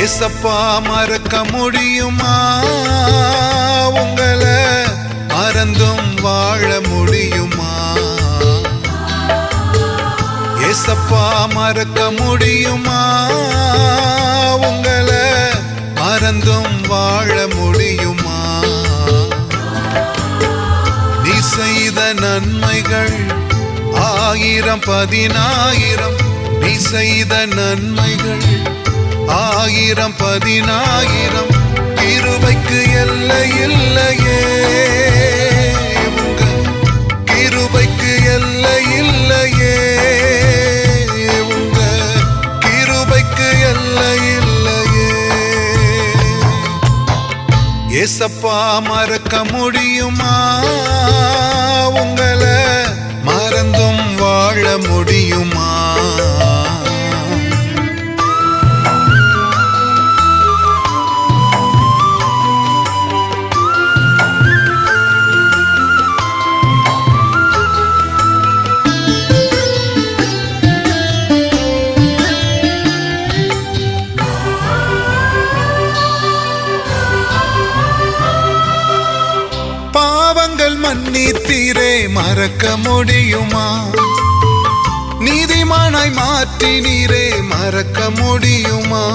ஏசப்பா மறக்க முடியுமா? உங்களை மறந்தும் வாழ முடியுமா? ஏசப்பா மறக்க முடியுமா? உங்களை மறந்தும் வாழ முடியுமா? நீ செய்த நன்மைகள் 1000 10,000, நீ செய்த நன்மைகள் 1000 10,000, கிருபைக்கு எல்லை இல்லையே. உங்க கிருபைக்கு எல்லை இல்லையே. உங்க கிருபைக்கு எல்லை இல்லையே. ஏசப்பா மறக்க முடியுமா? உங்களை மறந்தும் வாழ முடியுமா? பாவங்கள் மன்னித்தீரே, மறக்க முடியுமா? நீதிமானாய் மாற்றினீரே, மறக்க முடியுமா?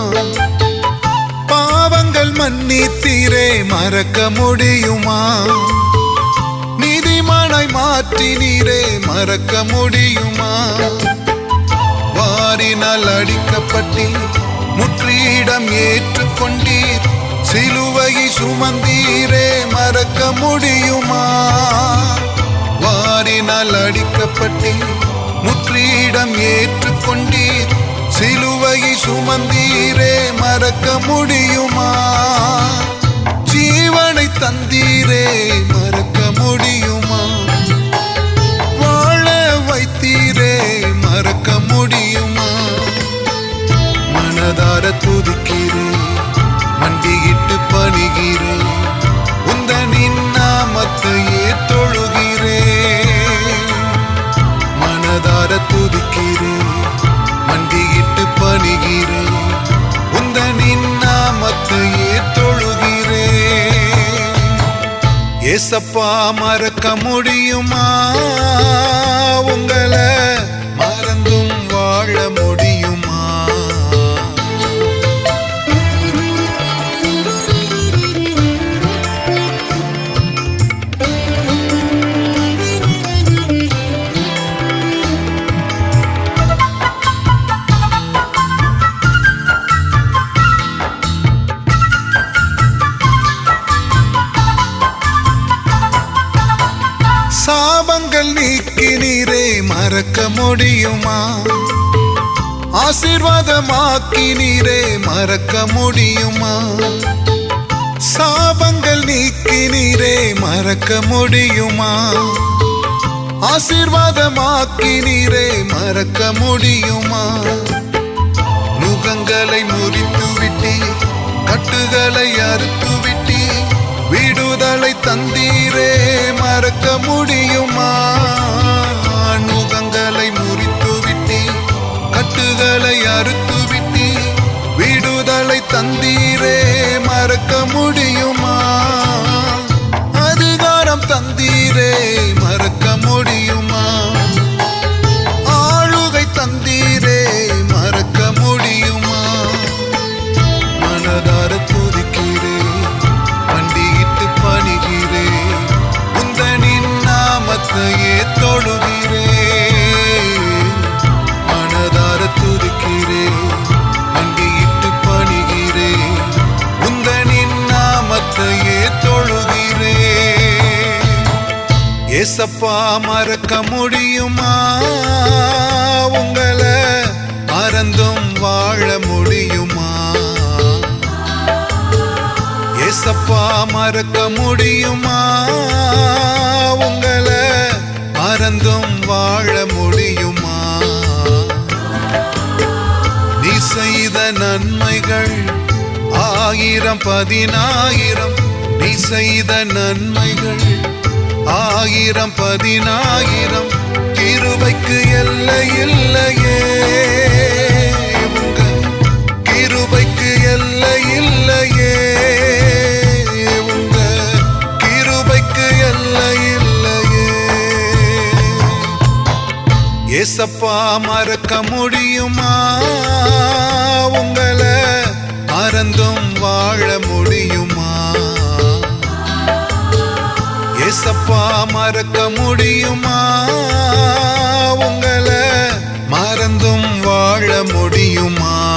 பாவங்கள் மன்னித்தீரே, மறக்க முடியுமா? நீதிமானாய் மாற்றினீரே, மறக்க முடியுமா? வாரினால் அடிக்கப்பட்டீர், முற்றிடம் ஏற்றுக்கொண்டீர், சிலுவையை சுமந்தீரே, மறக்க முடியுமா? வாரினால் அடிக்கப்பட்டீர், முற்றிடம் ஏற்றுக்கொண்டீர், சிலுவையை சுமந்தீரே, மறக்க முடியுமா? ஜீவனை தந்தீரே, மறக்க முடியுமா? வாழ வைத்தீரே, மறக்க முடியுமா? மனதார துதிக்கிறேன், மண்டியிட்டு பணிகிறேன், உந்தனின் நாமத்தையே தொழுகிறேன். மனதார துதிக்கிறேன், மண்டியிட்டு பணிகிறேன், உந்தனின் நாமத்தையே தொழுகிறேன். ஏசப்பா மறக்க முடியுமா? உங்களை மறந்தும் வாழ முடியுமா? சாபங்கள் நீக்கினீரே, மறக்க முடியுமா? ஆசீர்வாதமாக்கினீரே, மறக்க முடியுமா? சாபங்கள் நீக்கினீரே, மறக்க முடியுமா? ஆசீர்வாதமாக்கினீரே, மறக்க முடியுமா? நுகங்களை முறித்து விட்டீர், கட்டுகளை அறுத்து விட்டீர், விடுதலை தந்தீரே, மறக்க முடியுமா? நுகங்களை முறித்து விட்டீர், கட்டுகளை அறுத்து விட்டீர், விடுதலை தந்தீரே, மறக்க முடியுமா? அதிகாரம் தந்தீரே, மறக்க முடியுமா? ஆளுகை தந்தீரே, மறக்க முடியுமா? மனதார துதிக்கிறேன், மண்டியிட்டு பணிகிறேன், உந்தனின் நாமத்தையே தொழுகிறேன். மனதார துதிக்கிறேன், மண்டியிட்டு பணிகிறேன், உந்தனின் நாமத்தையே தொழுகிறேன். ஏசப்பா மறக்க முடியுமா? உங்களை மறந்தும் வாழ முடியுமா? ஏசப்பா மறக்க முடியுமா? உங்களை மறந்தும் வாழ முடியுமா? நீ செய்த நன்மைகள் 1000 10,000, நீ செய்த நன்மைகள் 1000 10,000, கிருபைக்கு எல்லை இல்லையே. உங்க கிருபைக்கு எல்லை ஏசப்பா மறக்க முடியுமா? உங்களை மறந்தும் வாழ முடியுமா? ஏசப்பா மறக்க முடியுமா? உங்களை மறந்தும் வாழ முடியுமா?